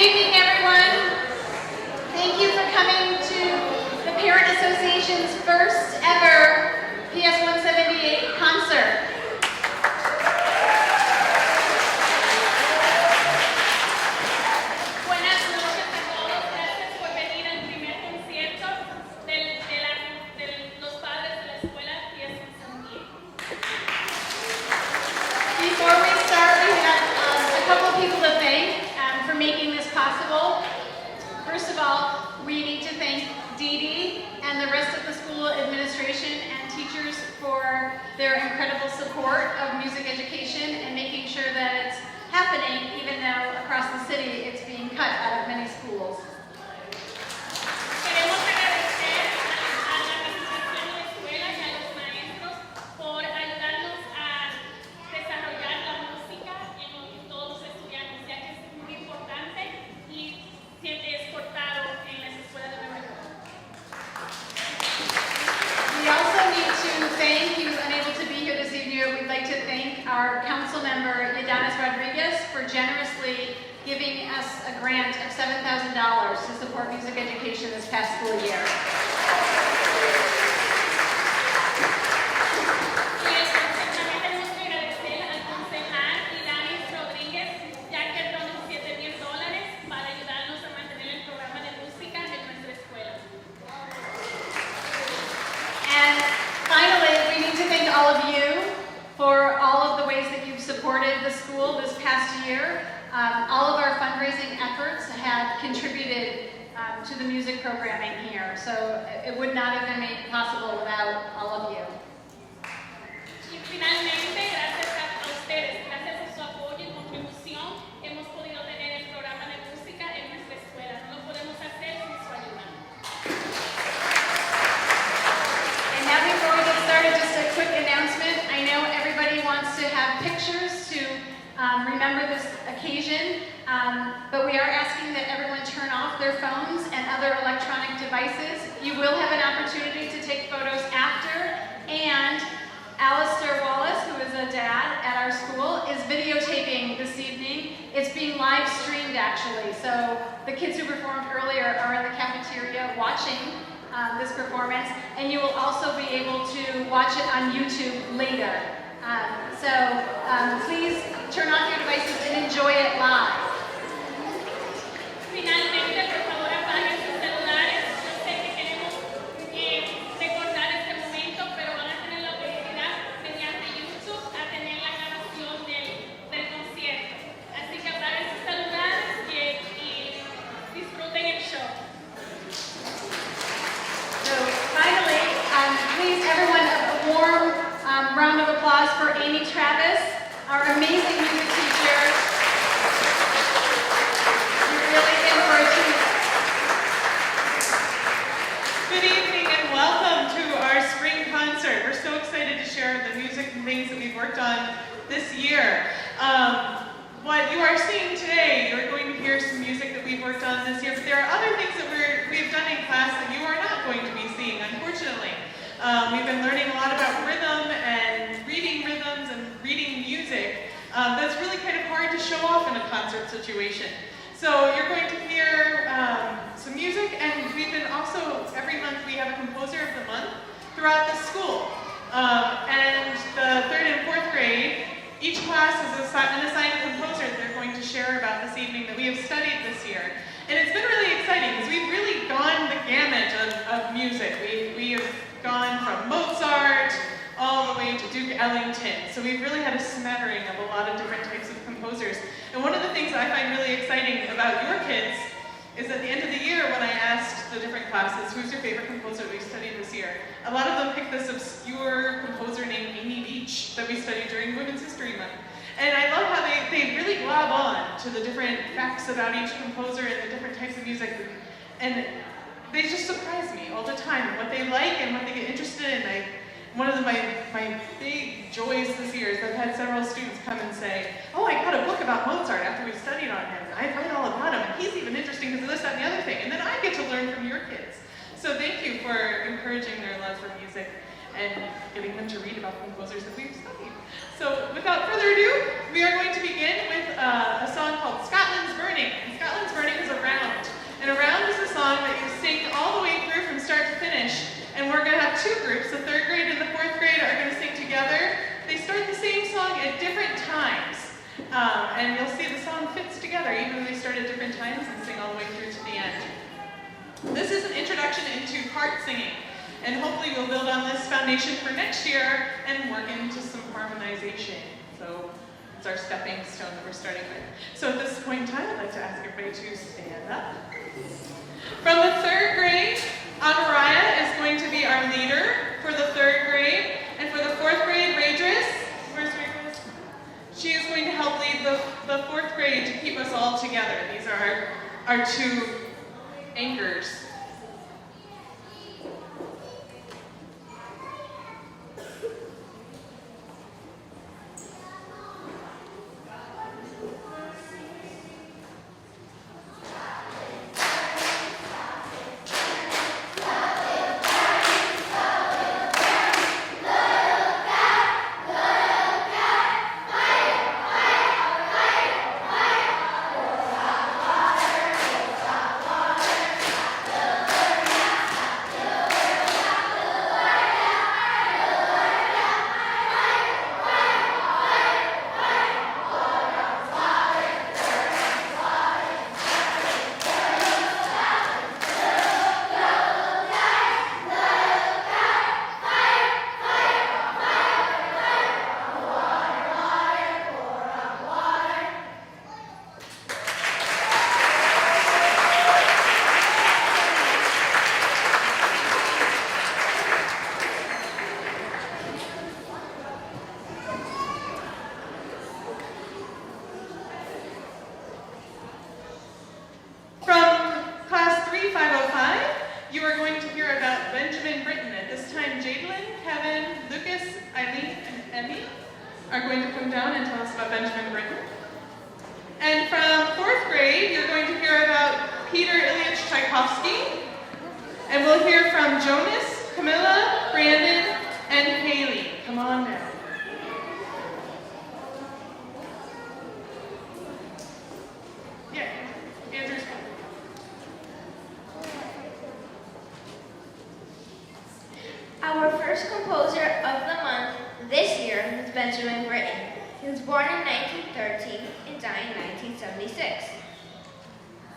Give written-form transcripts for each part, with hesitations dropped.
evening, everyone. Thank you for coming to the Parent Association's first ever PS 178 concert. Buenas noches a todos. Gracias por venir al primer concierto de los padres de la escuela PS 178. Before we start, we have a couple of people to thank for making this possible. First of all, we need to thank Dee Dee and the rest of the school administration and teachers for their incredible support of music education and making sure that it's happening even though across the city it's being cut out of many schools. Queremos agradecer a la administración de la escuela y a los maestros por ayudarnos a desarrollar la música en todos los estudiantes, ya que es muy importante y siempre es cortado en las escuelas de Nueva York. We also need to thank, he was unable to be here this evening, we'd like to thank our council member, Yadanis Rodriguez, for generously giving us a grant of $7,000 to support music education this past school year. También tenemos que agradecer al concejal Yadanis Rodríguez, ya que donó $7,000 para ayudarnos a mantener el programa de música en nuestra escuela. And finally, we need to thank all of you for all of the ways that you've supported the school this past year. All of our fundraising efforts have contributed to the music programming here, so it would not have been made possible without all of you. Y finalmente, gracias a ustedes, gracias a su apoyo y contribución, hemos podido tener el programa de música en nuestra escuela. No lo podemos hacer sin su ayuda. And now before we get started, just a quick announcement. I know everybody wants to have pictures to remember this occasion, but we are asking that everyone turn off their phones and other electronic devices. You will have an opportunity to take photos after, and Alistair Wallace, who is a dad at our school, is videotaping this evening. It's being live streamed actually, so the kids who performed earlier are in the cafeteria watching this performance, and you will also be able to watch it on YouTube later. Please turn off your devices and enjoy it live. Finalmente, por favor, apaguen sus celulares. Yo sé que queremos recordar este momento, pero van a tener la oportunidad mediante YouTube a tener la grabación del concierto. Así que apaguen sus celulares y disfruten el show. So finally, please everyone a warm round of applause for Amy Travis, our amazing music teacher. You're really in for a treat. Good evening and welcome to our spring concert. We're so excited to share the music and things that we've worked on this year. What you are seeing today, you're going to hear some music that we've worked on this year, but there are other things that we've done in class that you are not going to be seeing, unfortunately. We've been learning a lot about rhythm and reading rhythms and reading music. That's really kind of hard to show off in a concert situation. So you're going to hear some music, and we've been also, every month we have a composer of the month throughout the school. And the 3rd and 4th grade, each class has an assigned composer that they're going to share about this evening that we have studied this year. And it's been really exciting because we've really gone the gamut of music. We have gone from Mozart all the way to Duke Ellington. So we've really had a smattering of a lot of different types of composers. And one of the things that I find really exciting about your kids is at the end of the year when I asked the different classes, who's your favorite composer we've studied this year? A lot of them picked this obscure composer named Amy Beach that we studied during Women's History Month. And I love how they really glob on to the different facts about each composer and the different types of music. And they just surprise me all the time, what they like and what they get interested in. One of my big joys this year is I've had several students come and say, oh, I got a book about Mozart after we studied on him. I read all about him, and he's even interesting because of this, that, and the other thing. And then I get to learn from your kids. So thank you for encouraging their love for music. and getting them to read about the composers that we've studied. So without further ado, we are going to begin with a song called Scotland's Burning. And Scotland's Burning is a round. And a round is a song that you sing all the way through from start to finish. And we're going to have two groups. The third grade and the fourth grade are going to sing together. They start the same song at different times. And you'll see the song fits together even though they start at different times and sing all the way through to the end. This is an introduction into part singing. And hopefully we'll build on this foundation for next year and work into some harmonization. So it's our stepping stone that we're starting with. So at this point in time, I'd like to ask everybody to stand up. From the third grade, Amaraya is going to be our leader for the third grade. And for the fourth grade, Raedris, where's Raedris? She is going to help lead the fourth grade to keep us all together. These are our two anchors.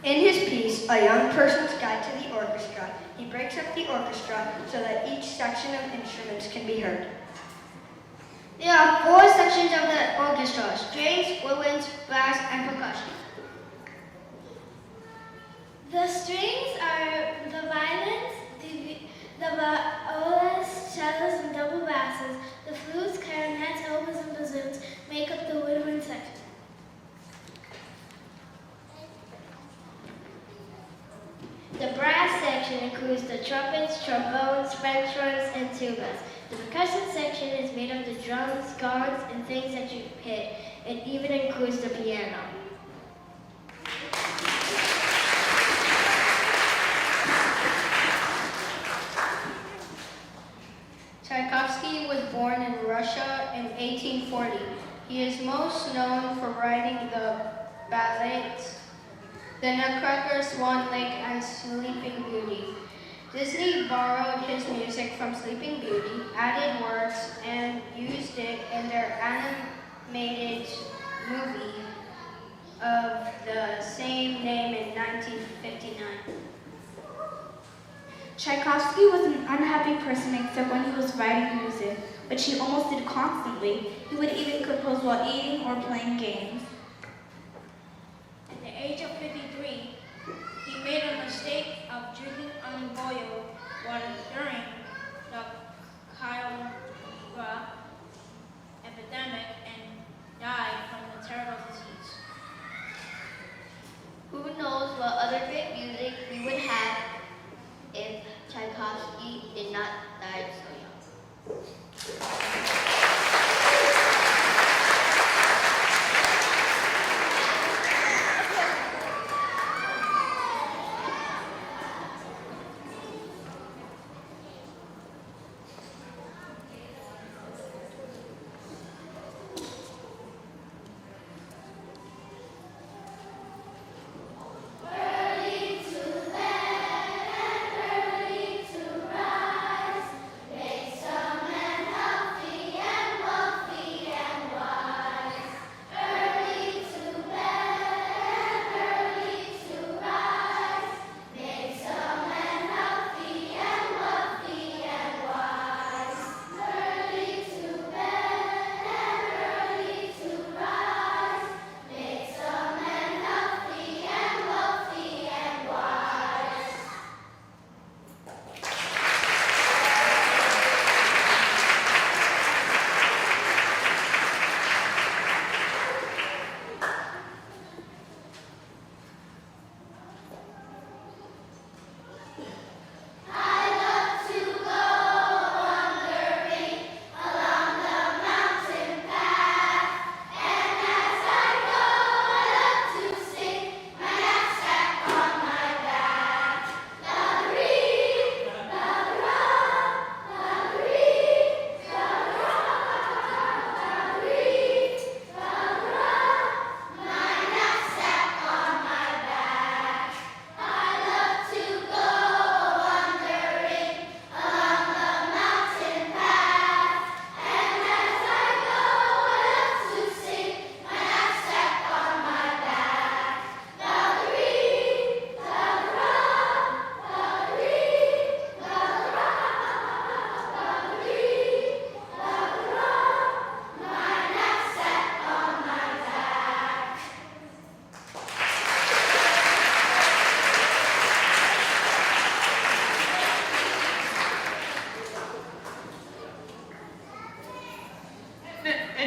In his piece, A Young Person's Guide to the Orchestra, he breaks up the orchestra so that each section of instruments can be heard. There are four sections of the orchestra: strings, woodwinds, brass, and percussion. The strings are the violins, the violas, cellos, and double basses. The flutes, clarinets, oboes, and bassoons make up the woodwind section. The brass section includes the trumpets, trombones, French horns, and tubas. The percussion section is made of the drums, gongs, and things that you hit. It even includes the piano. Tchaikovsky was born in Russia in 1840. He is most known for writing the ballets The Nutcracker, Swan Lake, and Sleeping Beauty. Disney borrowed his music from Sleeping Beauty, added words, and used it in their animated movie of the same name in 1959. Tchaikovsky was an unhappy person except when he was writing music, which he almost did constantly. He would even compose while eating or playing games. At the age of 53, he made a mistake of drinking unboiled water during the cholera epidemic and died from the terrible disease. Who knows what other great music we would have if Tchaikovsky did not die so young.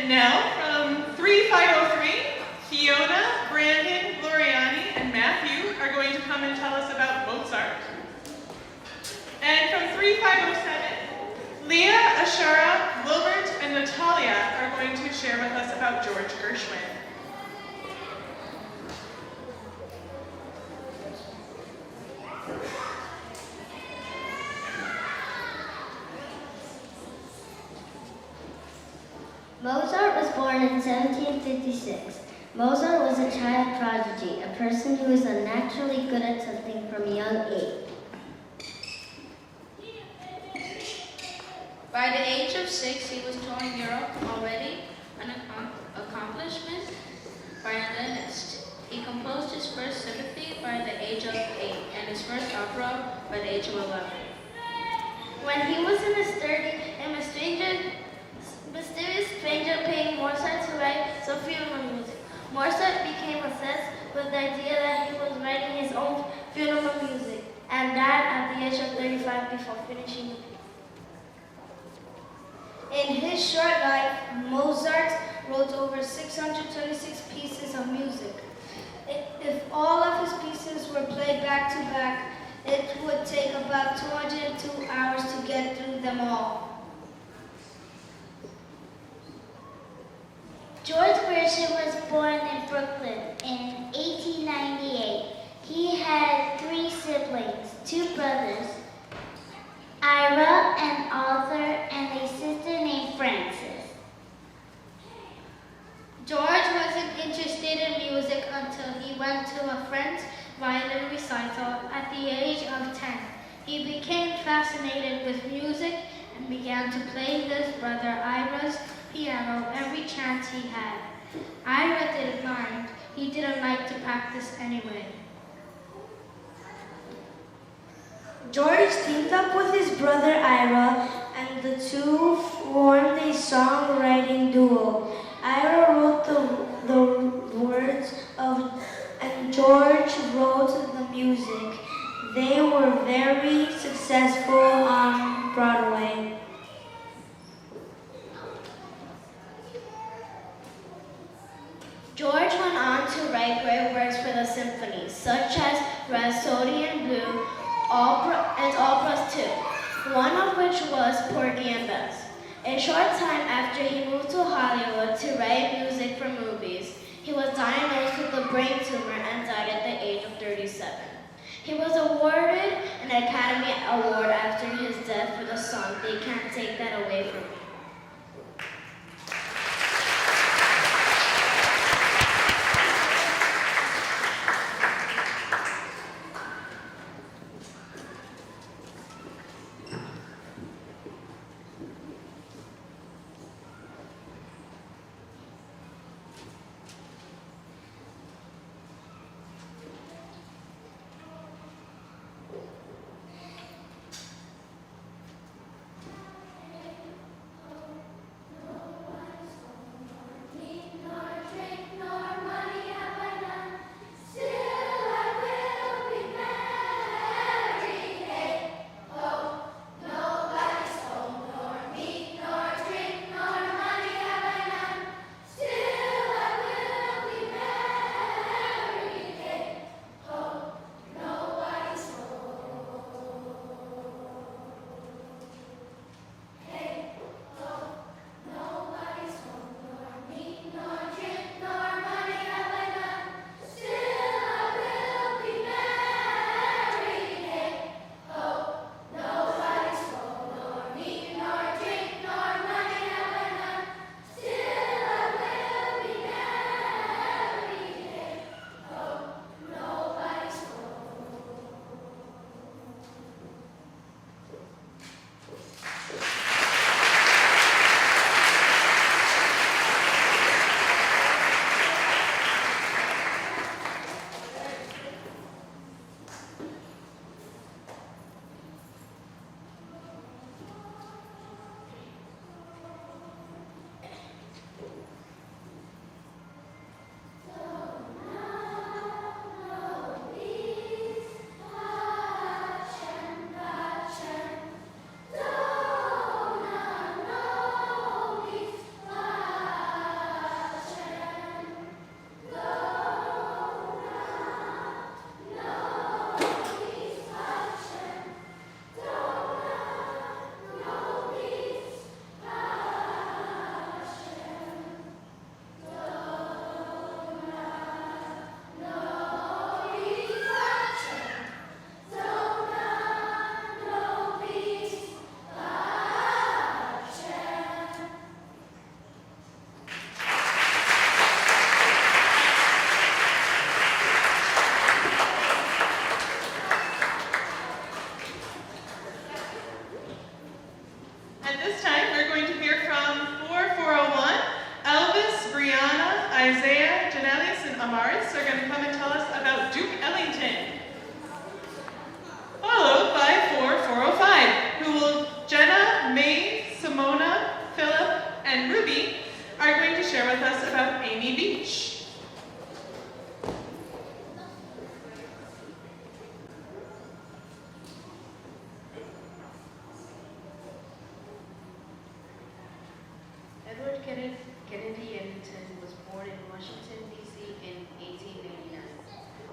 And now from 3503, Fiona, Brandon, Gloriani, and Matthew are going to come and tell us about Mozart. And from 3507, Leah, Ashara, Wilbert, and Natalia are going to share with us about George Gershwin. Mozart was born in 1756. Mozart was a child prodigy, a person who was unnaturally good at something from a young age. By the age of 6, he was touring Europe, already an accomplishment violinist. He composed his first symphony by the age of 8 and his first opera by the age of 11. When he was in his 30s, a mysterious stranger paid Mozart to write some funeral music. Mozart became obsessed with the idea that he was writing his own funeral music, and died at the age of 35 before finishing the piece. In his short life, Mozart wrote over 626 pieces of music. If all of his pieces were played back to back, it would take about 202 hours to get through them all. George Gershwin was born in Brooklyn in 1898. He had 3 siblings, 2 brothers, Ira, an author, and a sister named Frances. George wasn't interested in music until he went to a friend's violin recital at the age of 10. He became fascinated with music and began to play his brother Ira's piano every chance he had. Ira didn't mind. He didn't like to practice anyway. George teamed up with his brother Ira, and the two formed a songwriting duo. Ira wrote the words and George wrote the music. They were very successful on Broadway. George went on to write great works for the symphonies, such as Rhapsody in Blue and operas too, one of which was Porgy and Bess. A short time after he moved to Hollywood to write music for movies, he was diagnosed with a brain tumor and died at the age of 37. He was awarded an Academy Award after his death for the song "They Can't Take That Away From Me." at this time, we're going to hear from 4401. Elvis, Brianna, Isaiah, Janelis, and Amaris are going to come and tell us about Duke Ellington. Followed by 4405, who will Jenna, May, Simona, Philip, and Ruby are going to share with us about Amy Beach. Edward Kennedy Ellington was born in Washington, D.C. in 1889.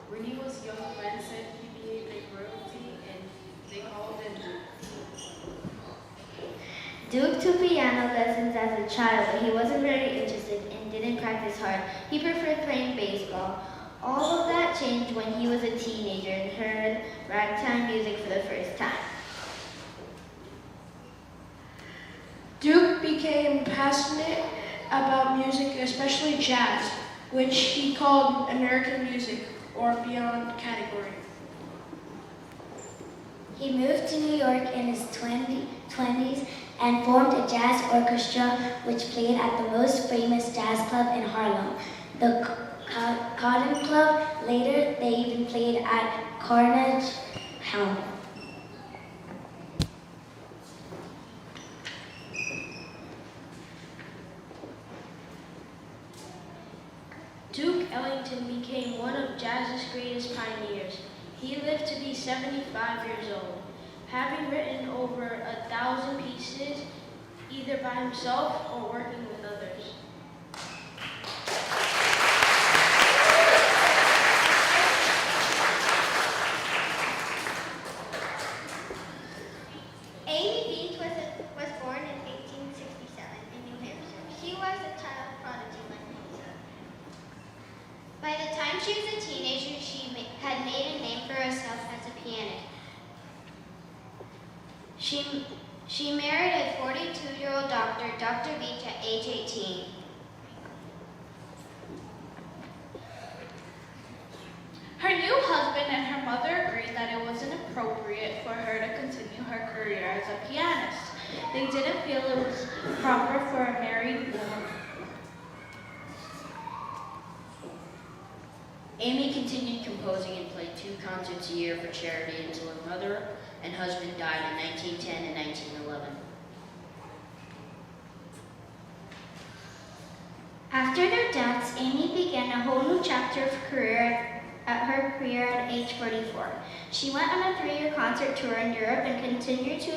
When he was young, friends said he behaved like royalty and they called him Duke. Duke took piano lessons as a child, but he wasn't very interested and didn't practice hard. He preferred playing baseball. All of that changed when he was a teenager and heard ragtime music for the first time. Duke became passionate about music, especially jazz, which he called American music or beyond category. He moved to New York in his 20s and formed a jazz orchestra which played at the most famous jazz club in Harlem, the Cotton Club. Later, they even played at Carnegie Hall. Duke Ellington became one of jazz's greatest pioneers. He lived to be 75 years old, having written over 1,000 pieces, either by himself or working with others. Amy Beach was born in 1867 in New Hampshire. She was a child prodigy like Lisa. By the time she was a teenager, she had made a name for herself as a pianist. She married a 42-year-old doctor, Dr. Beach, at age 18. Her new husband and her mother agreed that it wasn't appropriate for her to continue her career as a pianist. They didn't feel it was proper for a married woman. Amy continued composing and played 2 concerts a year for charity until her mother and husband died in 1910 and 1911. After their deaths, Amy began a whole new chapter of her career at age 44. She went on a 3-year concert tour in Europe and continued to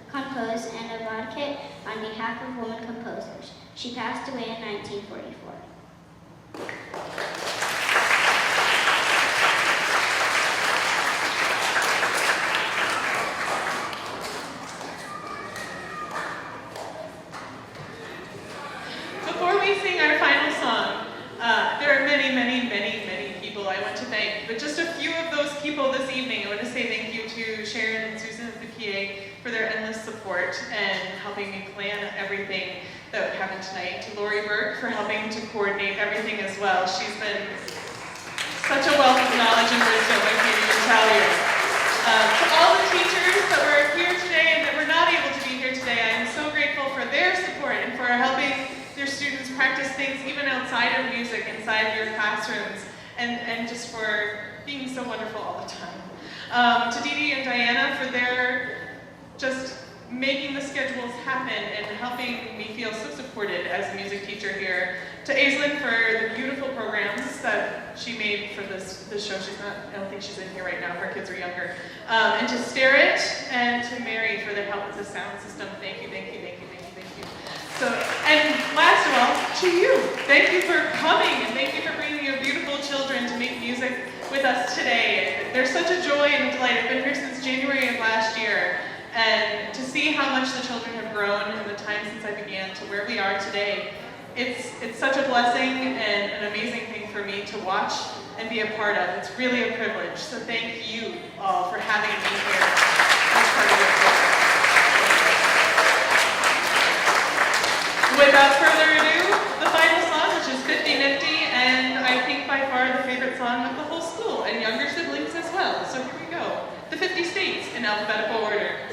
compose and advocate on behalf of women composers. She passed away in 1944. Before we sing our final song, there are many, many, many, many people I want to thank, but just a few of those people this evening. I want to say thank you to Sharon and Susan at the PA for their endless support and helping me plan everything that happened tonight. To Lori Burke for helping to coordinate everything as well. She's been such a wealth of knowledge and wisdom, I can't even tell you. To all the teachers that were here today and that were not able to be here today, I am so grateful for their support and for helping their students practice things even outside of music, inside your classrooms, and just for being so wonderful all the time. To Dee Dee and Diana for their just making the schedules happen and helping me feel so supported as a music teacher here. To Aislinn for the beautiful programs that she made for this show. I don't think she's in here right now, her kids are younger. And to Starrett and to Mary for their help with the sound system. Thank you, thank you, thank you, thank you, thank you. So, and last of all, to you. Thank you for coming and thank you for bringing your beautiful children to make music with us today. They're such a joy and a delight. I've been here since January of last year. And to see how much the children have grown in the time since I began to where we are today, it's such a blessing and an amazing thing for me to watch and be a part of. It's really a privilege. So thank you all for having me here as part of your program. Without further ado, the final song, which is 50 Nifty, and I think by far the favorite song of the whole school, and younger siblings as well. So here we go. The 50 States in alphabetical order.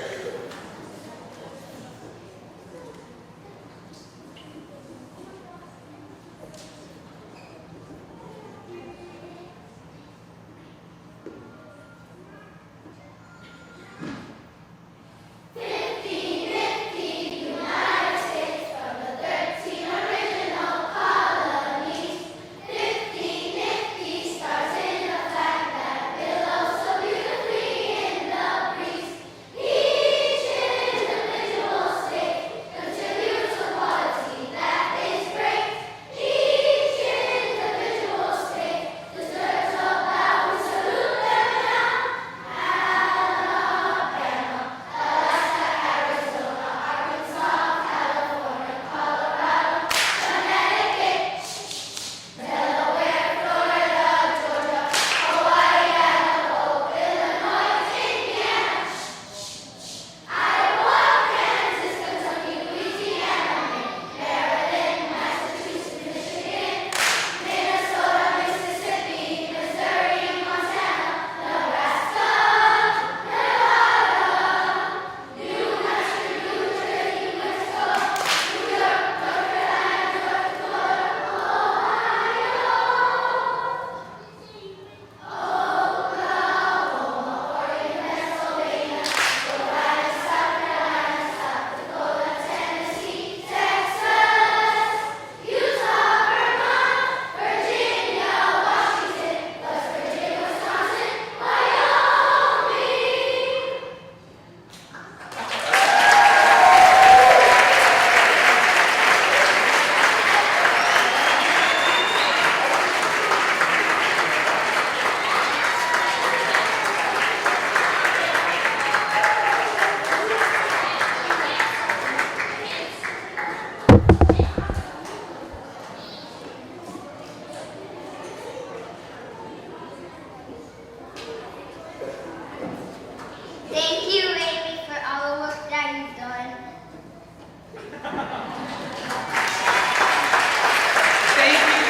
Thank you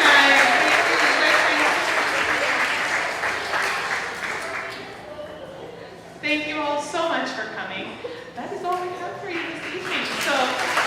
guys. Thank you all so much for coming. That is all we have for you this evening. So